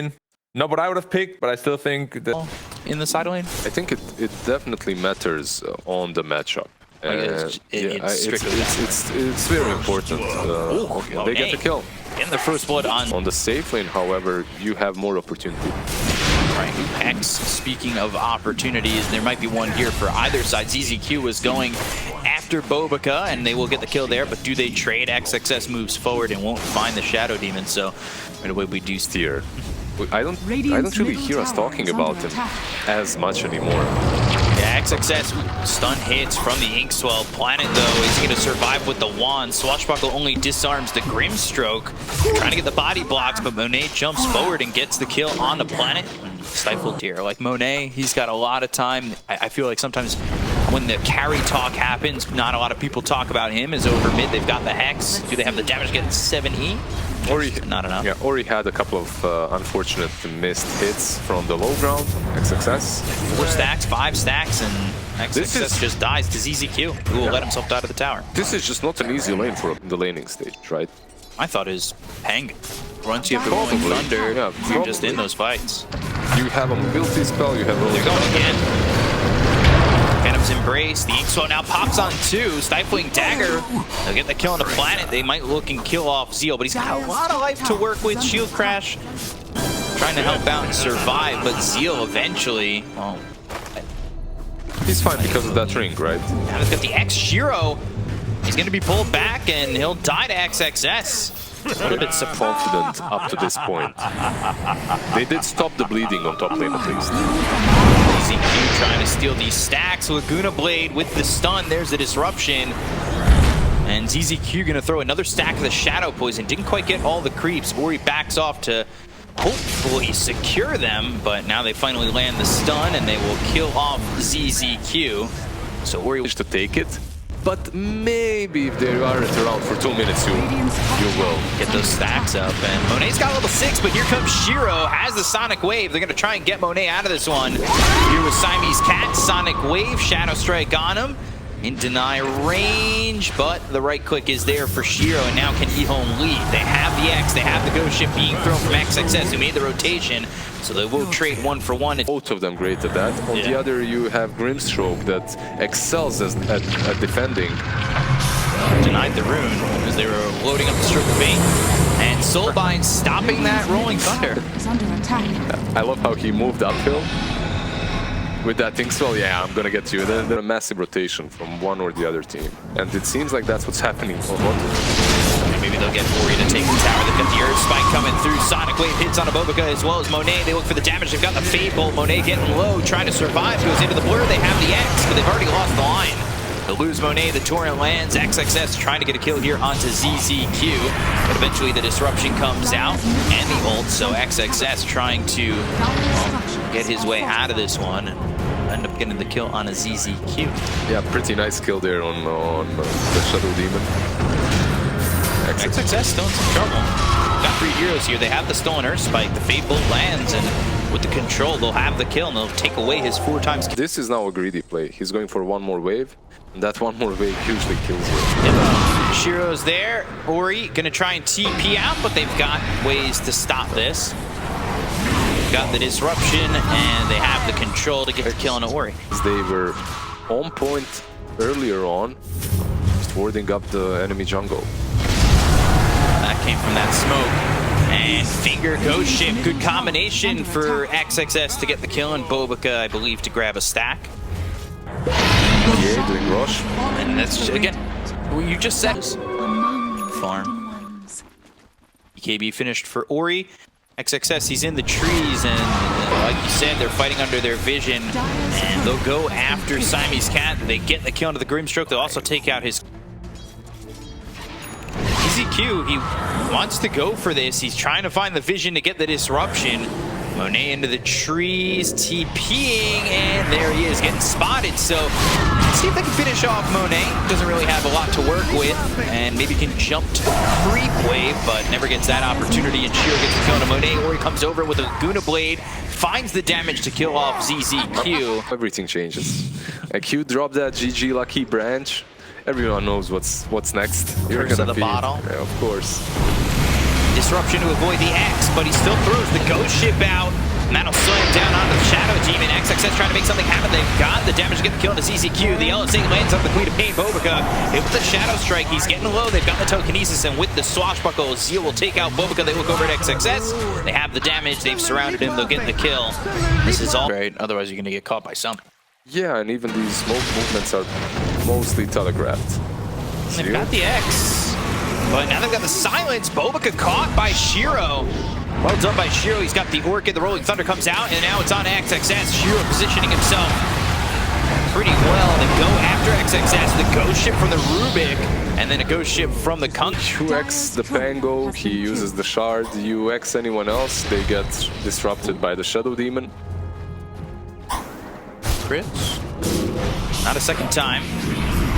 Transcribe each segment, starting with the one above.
mean, not what I would have picked, but I still think that in the side lane. I think it definitely matters on the matchup. It's very important. They get the kill. In the first blood On the safe lane, however, you have more opportunity. Right, Hex, speaking of opportunities, there might be one here for either side. zZQ is going after Bkop, and they will get the kill there, but do they trade? XXS moves forward and won't find the Shadow Demon, so right away we do steer. I don't really hear us talking about him as much anymore. Yeah, XXS stun hits from the Inkswell. Planet, though, is going to survive with the wand. Swashbuckle only disarms the Grimstroke. Trying to get the body blocks, but Monet jumps forward and gets the kill on the Planet. Stifled here. Like Monet, he's got a lot of time. I feel like sometimes when the carry talk happens, not a lot of people talk about him. As over mid, they've got the Hex. Do they have the damage to get 7E? Ori, not enough. Yeah, Ori had a couple of unfortunate missed hits from the low ground. XXS. 4 stacks, 5 stacks, and XXS just dies to zZQ, who will let himself die to the tower. This is just not an easy lane for the laning stage, right? I thought his Peng. Once you have the Rolling Thunder, you're just in those fights. You have a mobility spell, you have Rolling They're going again. Venom's Embrace. The Inkswell now pops on 2. Stifling Dagger. They'll get the kill on the Planet. They might look and kill off Zeal, but he's got a lot of life to work with. Shield Crash trying to help out and survive, but Zeal eventually, well, he's fine because of that ring, right? Now he's got the X-Shiro. He's going to be pulled back, and he'll die to XXS. A bit confident up to this point. They did stop the bleeding on top lane at least. zZQ trying to steal these stacks. Laguna Blade with the stun. There's the disruption. And zZQ going to throw another stack of the Shadow Poison. Didn't quite get all the creeps. Ori backs off to hopefully secure them, but now they finally land the stun and they will kill off zZQ. So Ori wish to take it. But maybe if they aren't around for 2 minutes, you will get those stacks up. And Monet's got level 6, but here comes Shiro, has the Sonic Wave. They're going to try and get Monet out of this one. Here with Siamese Cat, Sonic Wave, Shadow Strike on him. In deny range, but the right click is there for Shiro, and now can EHOME lead? They have the X, they have the ghost ship being thrown from XXS, who made the rotation, so they will trade 1 for 1. Both of them great at that. On the other, you have Grimstroke that excels at defending. Denied the rune as they were loading up the Stroke of Fate, and Soulbind stopping that Rolling Thunder. I love how he moved uphill. With that Inkswell, yeah, I'm gonna get you. There's a massive rotation from one or the other team. And it seems like that's what's happening. Maybe they'll get Ori to take the tower. They've got the Earth Spike coming through. Sonic Wave hits on a Bkop as well as Monet. They look for the damage. They've got the Fade Bolt. Monet getting low, trying to survive. Goes into the blur. They have the X, but they've already lost the line. They'll lose Monet. The Torrent lands. XXS trying to get a kill here onto zZQ. But eventually the disruption comes out and the ult. So XXS trying to get his way out of this one. End up getting the kill on a zZQ. Yeah, pretty nice kill there on the Shadow Demon. XXS still in some trouble. Got 3 heroes here. They have the Stolen Earth Spike. The Fade Bolt lands, and with the control, they'll have the kill, and they'll take away his 4 times. This is now a greedy play. He's going for 1 more wave, and that 1 more wave usually kills you. Yep. Shiro's there. Ori gonna try and TP out, but they've got ways to stop this. Got the disruption, and they have the control to get the kill on Ori. They were on point earlier on, just warding up the enemy jungle. That came from that smoke. And Finger Ghost Ship, good combination for XXS to get the kill, and Bkop, I believe, to grab a stack. Yeah, doing rush. And that's, again, what you just said. Farm. BKB finished for Ori. XXS, he's in the trees, and like you said, they're fighting under their vision, and they'll go after Siamese Cat. They get the kill into the Grimstroke. They'll also take out his zZQ. He wants to go for this. He's trying to find the vision to get the disruption. Monet into the trees, TPing, and there he is, getting spotted. So let's see if they can finish off Monet. Doesn't really have a lot to work with, and maybe can jump to the creep wave, but never gets that opportunity, and Shiro gets the kill to Monet. Ori comes over with a Laguna Blade, finds the damage to kill off zZQ. Everything changes. Q dropped that GG Lucky Branch. Everyone knows what's next. You're gonna be bottle. Yeah, of course. Disruption to avoid the X, but he still throws the ghost ship out. And that'll slow him down onto the Shadow Demon. XXS trying to make something happen. They've got the damage to get the kill on the ZZQ. The LSA lands on the Queen of Pain, Bkop. Hit with the Shadow Strike. He's getting low. They've got the Telekinesis, and with the Swashbuckle, Zeal will take out Bkop. They look over at XXS. They have the damage. They've surrounded him. They'll get the kill. This is all right. Otherwise, you're going to get caught by something. Yeah, and even these smoke movements are mostly telegraphed. They've got the X, but now they've got the silence. Bkop caught by Shiro. Well done by Shiro. He's got the Orchid. The Rolling Thunder comes out, and now it's on XXS. Shiro positioning himself pretty well. They go after XXS. The ghost ship from the Rubik, and then a ghost ship from the Kunk. UX the Pango, he uses the shard. UX anyone else, they get disrupted by the Shadow Demon. Crits. Not a second time.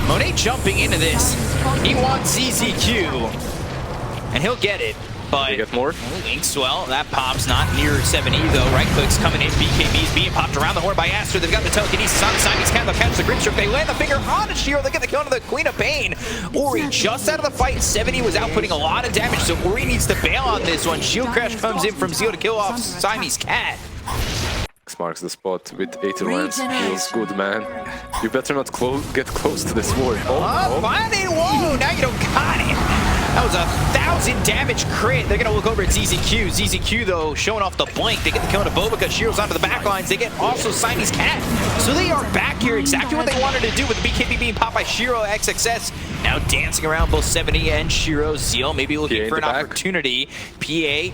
Monet jumping into this. He wants ZZQ, and he'll get it. But they get more. Inkswell, that pops not near 70 though. Right clicks coming in. BKB's being popped around the horn by Aster. They've got the telekinesis on the side. He's they'll catch the grip stroke. They land the finger on Shiro. They get the kill on the Queen of Pain. Ori just out of the fight. 70 was outputting a lot of damage, so Ori needs to bail on this one. Shield crash comes in from Zeal to kill off Siamese Cat. Marks the spot with 80 rounds. Feels good, man. You better not get close to this ward. Finally, whoa! Now you don't got it. That was 1,000 damage crit. They're going to look over at ZZQ. ZZQ, though, showing off the blink. They get the kill on Bkop. Shiro's onto the back lines. They get also Siamese Cat. So they are back here. Exactly what they wanted to do with the BKB being popped by Shiro. XXS now dancing around both 70 and Shiro. Zeal maybe looking for an opportunity. PA,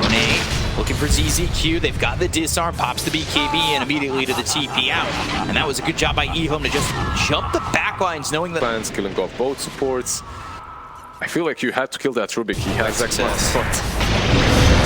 Monet, looking for ZZQ. They've got the disarm. Pops the BKB and immediately to the TP out. And that was a good job by EHOME to just jump the back lines, knowing that... Plans killing off both supports. I feel like you had to kill that Rubik. He has X1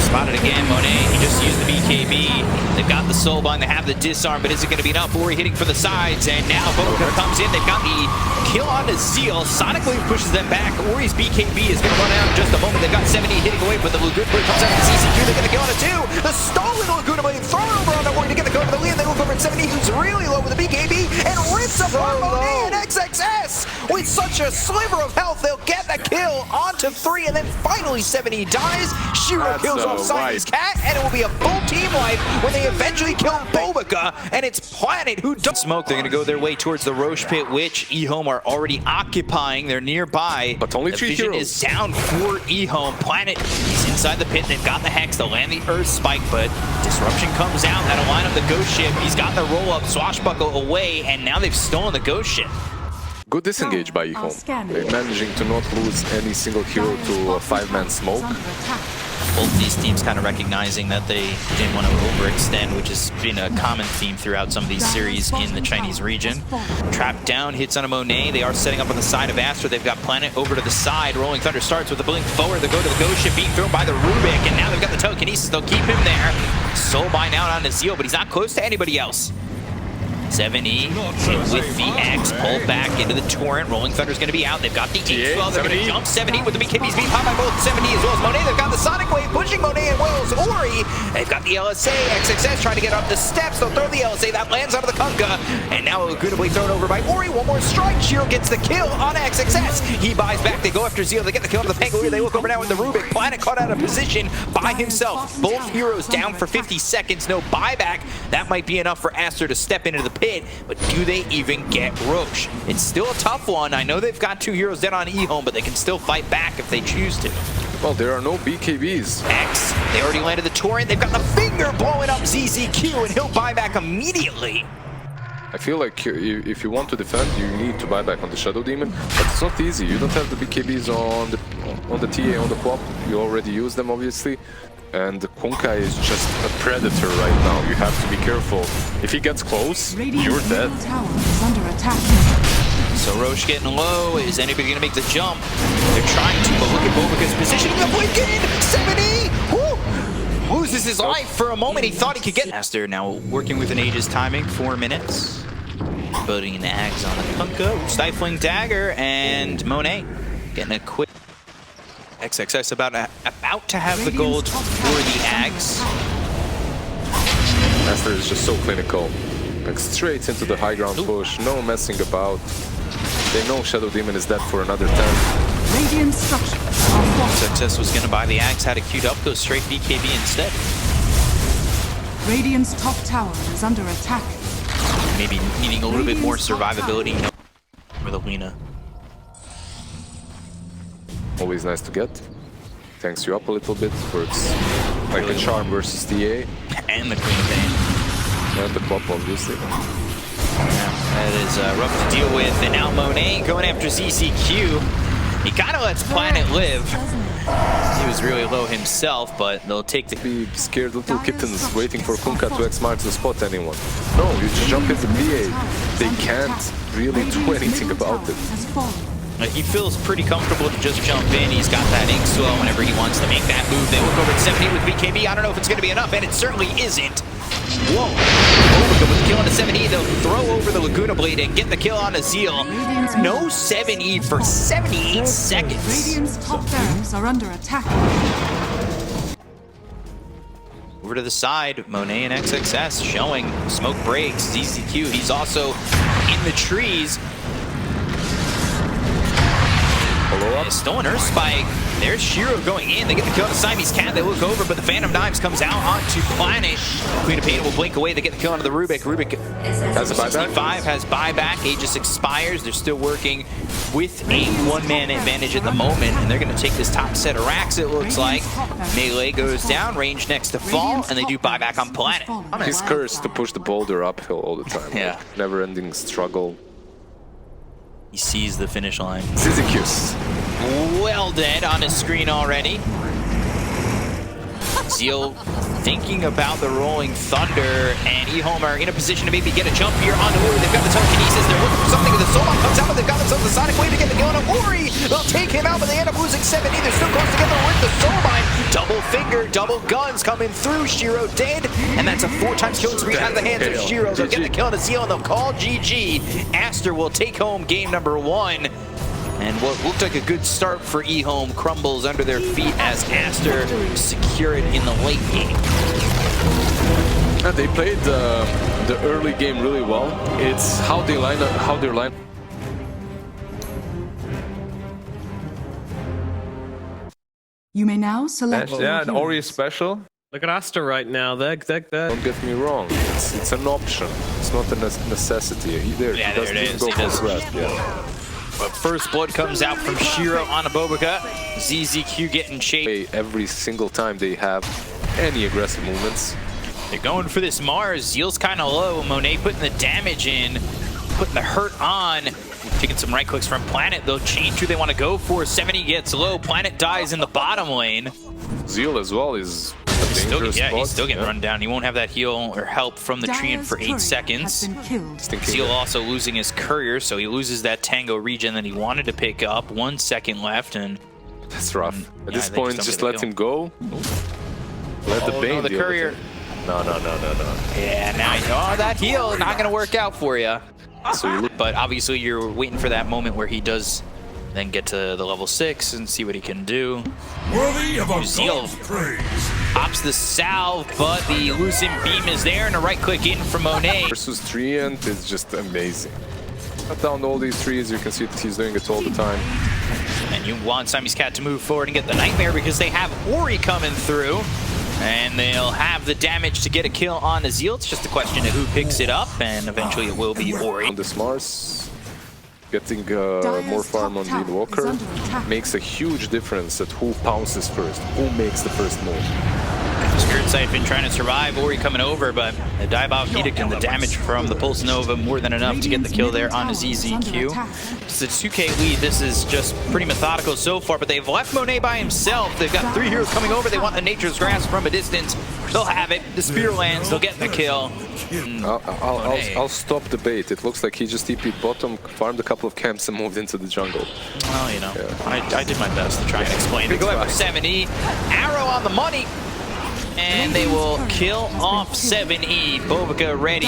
Spotted again, Monet. He just used the BKB. They've got the Soulbind. They have the disarm, but is it going to be enough? Ori hitting for the sides, and now Bkop comes in. They've got the kill onto Zeal. Sonic Wave pushes them back. Ori's BKB is going to run out in just a moment. They've got 70 hitting away, but the Laguna Blade comes out to ZZQ. They're going to kill onto 2. The stolen Laguna Blade thrown over on Ori to get the kill over the lead. They look over at 70, who's really low with the BKB, and rips up on Monet and XXS. With such a sliver of health, they'll get the kill onto 3, and then finally 70 dies. Shiro kills off Siamese Cat, and it will be a full team wipe when they eventually kill Bkop, and it's Planet who does smoke. They're going to go their way towards the Roche Pit, which EHOME are already occupying. They're nearby. But only 3 vision heroes. is down for EHOME. Planet is inside the pit. They've got the Hex. They'll land the Earth Spike, but Disruption comes out. That'll line up the Ghost Ship. He's got the roll-up. Swashbuckle away, and now they've stolen the Ghost Ship. Good disengage by EHOME. They're managing to not lose any single hero to a 5-man smoke. Both these teams kind of recognizing that they didn't want to overextend, which has been a common theme throughout some of these series in the Chinese region. Trap down, hits on a Monet. They are setting up on the side of Aster. They've got Planet over to the side. Rolling Thunder starts with a blink forward. They go to the Ghost Ship being thrown by the Rubik, and now they've got the Telekinesis. They'll keep him there. Soulbind out onto Zeal, but he's not close to anybody else. 70 with the X, pulled back into the Torrent. Rolling Thunder's going to be out. They've got the H12. They're going to jump 70 with the BKBs being popped by both 70 as well as Monet. They've got the Sonic Wave pushing Monet and Wells. Ori, they've got the LSA. XXS trying to get up the steps. They'll throw the LSA. That lands onto the Kunkka. And now Laguna Blade thrown over by Ori. One more strike. Shiro gets the kill on XXS. He buys back. They go after Zeal. They get the kill on the Pangolier. They look over now with the Rubik. Planet caught out of position by himself. Both heroes down for 50 seconds. No buyback. That might be enough for Aster to step into the pit. But do they even get Roche? It's still a tough one. I know they've got 2 heroes dead on EHOME, but they can still fight back if they choose to. Well, there are no BKBs. X, they already landed the Torrent. They've got the finger blowing up ZZQ, and he'll buy back immediately. I feel like if you want to defend, you need to buy back on the Shadow Demon, but it's not easy. You don't have the BKBs on the TA, on the Quap. You already use them, obviously. And the Kunkka is just a predator right now. You have to be careful. If he gets close, you're dead. So Roche getting low. Is anybody going to make the jump? They're trying to, but look at Bobaka's positioning. The blink in! 70! Woo! Loses his life for a moment. He thought he could get... Aster now working with an Aegis timing. 4 minutes. Building an Ags on the Kunkka. Stifling Dagger. And Monet getting a quick... XXS about to have the gold for the Ags. Aster is just so clinical. Like straight into the high ground push, no messing about. They know Shadow Demon is dead for another 10. Radiant structures are fortified. Success was going to buy the axe, had it queued up, goes straight BKB instead. Radiant's top tower is under attack. Maybe needing a little bit more survivability with Alina. Always nice to get. Tanks you up a little bit, works like a charm versus TA. And the Queen of Pain. And the Bkop, obviously. That is rough to deal with. And now Monet going after ZZQ. He kind of lets Planet live. He was really low himself, but they'll take the... Be scared little kittens waiting for Kunkka to X-Mark to spot anyone. No, you just jump into PA. They can't really do anything about it. He feels pretty comfortable to just jump in. He's got that ink swell whenever he wants to make that move. They look over at 70 with BKB. I don't know if it's going to be enough, and it certainly isn't. Whoa. Overkill with the kill on the 7E. They'll throw over the Laguna Blade and get the kill on Azil. No 7E for 78 seconds. Radiant's top barracks are under attack. Over to the side, Monet and XXS showing smoke breaks. ZZQ, he's also in the trees. Stolen Earth Spike. There's Shiro going in. They get the kill on the Siamese Cat. They look over, but the Phantom Knives comes out onto Planet. Queen of Pain will blink away. They get the kill onto the Rubik. Rubik has a buyback. 65 has buyback. Aegis expires. They're still working with a one-man advantage at the moment, and they're going to take this top set of racks, it looks like. Melee goes down, range next to fall, and they do buyback on Planet. He's cursed to push the boulder uphill all the time. Yeah. Like, never-ending struggle. He sees the finish line. ZZQ's Well dead on his screen already. Zeal thinking about the Rolling Thunder, and EHOME are in a position to maybe get a jump here on the Ori. They've got the telekinesis, they're looking for something, and the Solon comes out, but they've got themselves a Sonic Wave to get the kill on Ori. They'll take him out, but they end up losing 70. They're still close together with the Soulmine. Double finger, double guns coming through. Shiro dead, and that's a 4x kill spree out of the hands of Shiro. They'll get the kill on Zeal, and they'll call GG. Aster will take home game number 1. And what looked like a good start for EHOME crumbles under their feet as Aster secure it in the late game. And they played the early game really well. It's how they line up, how they're lined. You may now select. Yeah, and Ori is special. Look at Aster right now. They're Don't get me wrong. It's an option. It's not a necessity. He doesn't even go for rest. Yeah. But first blood comes out from Shiro on Abobica. ZZQ getting chased. Every single time they have any aggressive movements. They're going for this Mars. Zeal's kind of low. Monet putting the damage in, putting the hurt on. Taking some right clicks from Planet. They'll change who they want to go for. 70 gets low. Planet dies in the bottom lane. Zeal as well is a dangerous spot. He's still getting run down. He won't have that heal or help from the Treant for 8 seconds. Zeal also losing his courier, so he loses that Tango regen that he wanted to pick up. 1 second left, and that's rough. At this point, just let him go. Let the Bane the deal courier. with him. No. Yeah, now that heal not going to work out for you. So but obviously, you're waiting for that moment where he does then get to the level 6 and see what he can do. Worthy of a Zeal god's praise. pops the salve, but the Lucent Beam is there, and a right click in from Monet. Versus Treant is just amazing. Cut down all these trees, you can see that he's doing it all the time. And you want Siamese Cat to move forward and get the Nightmare because they have Ori coming through. And they'll have the damage to get a kill on Azil. It's just a question of who picks it up, and eventually it will be Ori. On this Mars, getting more farm on the Walker makes a huge difference at who pounces first, who makes the first move. Spirit Sight been trying to survive, Ori coming over, but the Diabolic Edict and the damage from the Pulse Nova more than enough to get the kill there on a ZZQ. It's a 2K lead. This is just pretty methodical so far, but they've left Monet by himself. They've got 3 heroes coming over. They want the Nature's Grasp from a distance. They'll have it. The Spear lands. They'll get the kill. I'll stop the bait. It looks like he just TP'd bottom, farmed a couple of camps, and moved into the jungle. Well, you know, I did my best to try and explain. They go after 70. Arrow on the money. And they will kill off 7E. Bkop ready.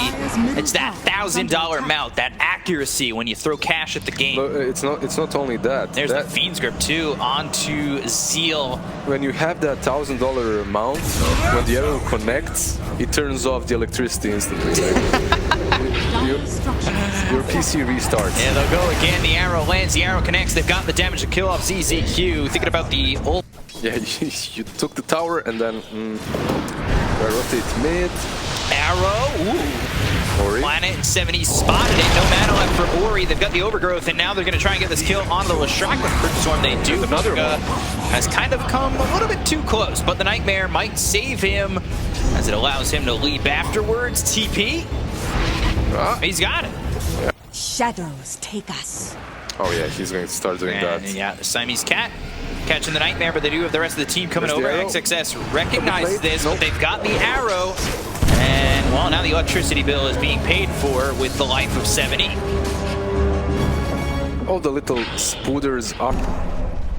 It's that $1,000 mount, that accuracy when you throw cash at the game. But it's not only that. There's the Fiend's Grip too, onto Zeal. When you have that $1,000 mount, when the arrow connects, it turns off the electricity instantly. Your PC restarts. Yeah, they'll go again. The arrow lands, the arrow connects. They've got the damage to kill off ZZQ. Thinking about the ult. Yeah, you took the tower and then rotate mid. Arrow, ooh. Ori. Planet 70 spotted it. No mana left for Ori. They've got the overgrowth, and now they're going to try and get this kill on the lashrak with Perfect Storm. They do. Another one. Has kind of come a little bit too close, but the Nightmare might save him as it allows him to leap afterwards. TP. He's got it. Yeah. Shadows take us. Oh yeah, he's going to start doing And that. yeah, the Siamese Cat catching the Nightmare, but they do have the rest of the team coming There's the over. arrow. XXS recognizes this, Nope. but they've got the arrow. And, well, now the electricity bill is being paid for with the life of 70. All the little spooters are...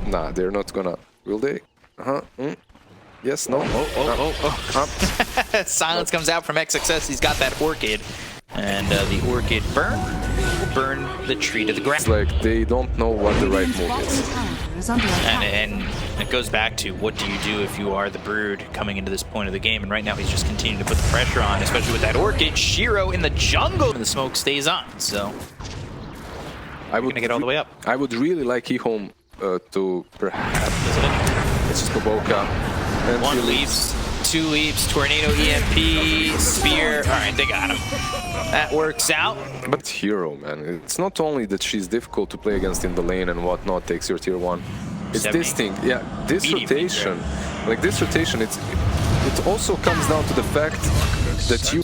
Nah, they're not gonna... Will they? Yes, no? Silence comes out from XXS. He's got that Orchid. And the Orchid burn will burn the tree to the ground. It's like they don't know what the right move is. Is under attack. And it goes back to what do you do if you are the Brood coming into this point of the game, and right now he's just continuing to put the pressure on, especially with that Orchid. Shiro in the jungle, and the smoke stays on, so I would gonna get all the way up. I would really like EHOME to perhaps... It's just Bkop. And One he leaps, two leaps, Tornado EMP, Spear. Alright, they got him. That works out. But hero, man, it's not only that she's difficult to play against in the lane and whatnot, takes your tier 1. It's 70. this thing, yeah, this Medium rotation. Like this rotation, it also comes down to the fact that you...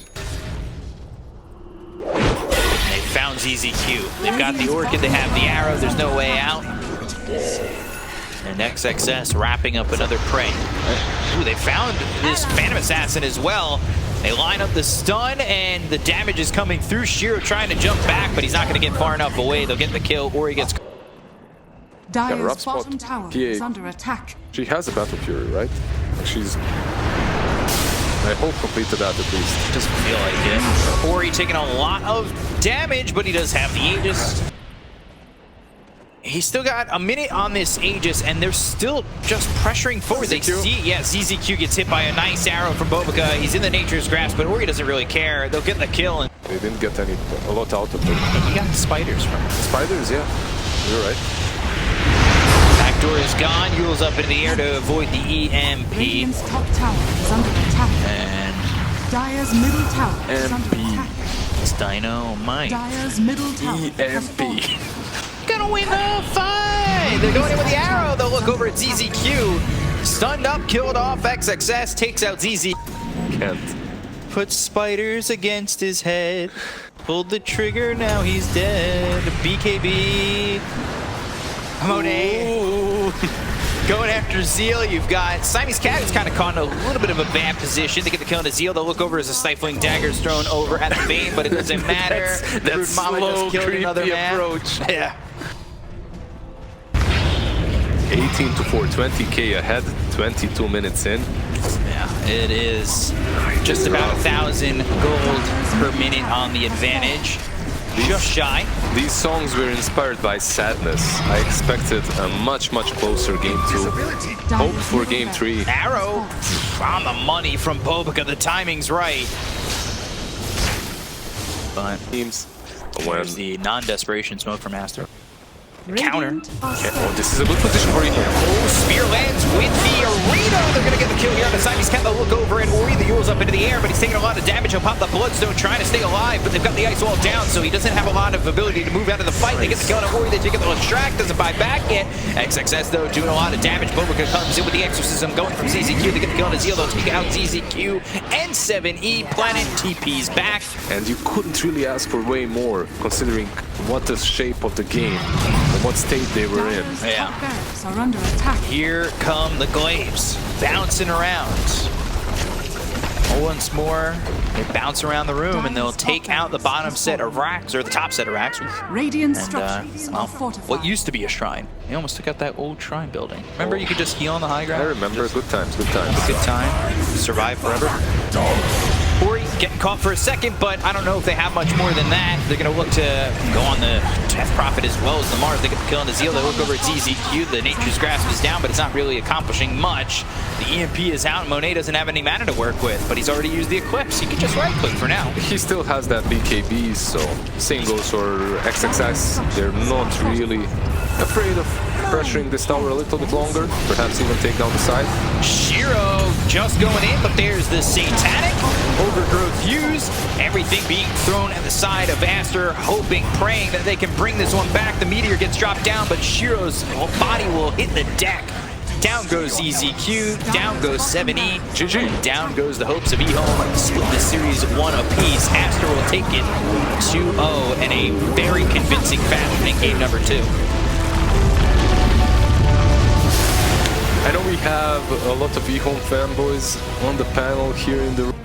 They found ZZQ. They've got the Orchid, they have the arrow, there's no way out. And XXS wrapping up another prey. Ooh, they found this Phantom Assassin as well. They line up the stun, and the damage is coming through. Shiro trying to jump back, but he's not going to get far enough away. They'll get the kill, or he gets... Got a rough Dire's spot. bottom tower PA. is under attack. She has a Battle Fury, right? Like she's... I hope completed that at least. Doesn't feel like it. Ori taking a lot of damage, but he does have the Aegis. He's still got a minute on this Aegis, and they're still just pressuring forward. They see, yeah, ZZQ gets hit by a nice arrow from Bkop. He's in the Nature's Grasp, but Ori doesn't really care. They'll get the kill. And They didn't get a lot out of it. he got the spiders from it. Spiders, yeah. You're right. Backdoor is gone. Yule's up into the air to avoid the EMP. Radiant's top tower is under attack. And Dire's middle tower is under MP. attack. it's Dynamite. Dire's middle tower has fallen. Gonna win the fight! They're going in with the arrow. They'll look over at ZZQ. Stunned up, killed off. XXS takes out ZZ. Can't. Put spiders against his head. Pulled the trigger, now he's dead. BKB. Monet. Going after Zeal, you've got Siamese Cat is kind of caught in a little bit of a bad position to get the kill into Zeal. They'll look over as a stifling dagger is thrown over at a Bane, but it doesn't matter. That's Mama slow, just killed another creepy man. approach. Yeah. 18 to 4, 20k ahead, 22 minutes in. Yeah, it is just about 1,000 gold per minute on the advantage. Just shy. These songs were inspired by sadness. I expected a much closer game 2. Hope for game 3. Arrow on the money from Bkop. The timing's right. But Teams. When... there's the non-desperation smoke from Aster. Counter. Oh, this is a good position for you. Oh, Spear lands with the arena. They're going to get the kill here on the Siamese Cat. They'll look over at Ori. The Yule's up into the air, but he's taking a lot of damage. He'll pop the Bloodstone trying to stay alive, but they've got the ice wall down, so he doesn't have a lot of ability to move out of the fight. They get the kill on Ori. They take it the Lashrak. Doesn't buy back yet. XXS, though, doing a lot of damage. Bkop comes in with the Exorcism going from ZZQ. They get the kill on Zeal. They'll take out ZZQ and 7E. Planet TP's back. And you couldn't really ask for way more, considering what the shape of the game and what state they were in. Dire's Yeah. top barracks are under attack. Here come the Glaives, bouncing around. Once more, they bounce around the room and they'll take out the bottom set of racks, or the top set of racks. Radiant And structures are fortified. what used to be a shrine, they almost took out that old shrine building. Remember, you could just heal on the high ground? I remember. Good times, good times. Good time. Survive forever. Ori getting caught for a second, but I don't know if they have much more than that. They're going to look to go on the Death Prophet as well as the Mars. They get the kill on the Zeal. They look over at ZZQ. The Nature's Grasp is down, but it's not really accomplishing much. The EMP is out. Monet doesn't have any mana to work with, but he's already used the Eclipse. He can just right-click for now. He still has that BKB, so singles or XXS, they're not really afraid of pressuring this tower a little bit longer. Perhaps even take down the side. Shiro just going in, but there's the Satanic Overgrowth use. Everything being thrown at the side of Aster, hoping, praying that they can bring this one back. The Meteor gets dropped down, but Shiro's body will hit the deck. Down goes ZZQ, down goes 7E, GG, and down goes the hopes of EHOME. Split the series 1 apiece. Aster will take it 2-0 in a very convincing fashion in game number 2. I know we have a lot of EHOME fanboys on the panel here in the room.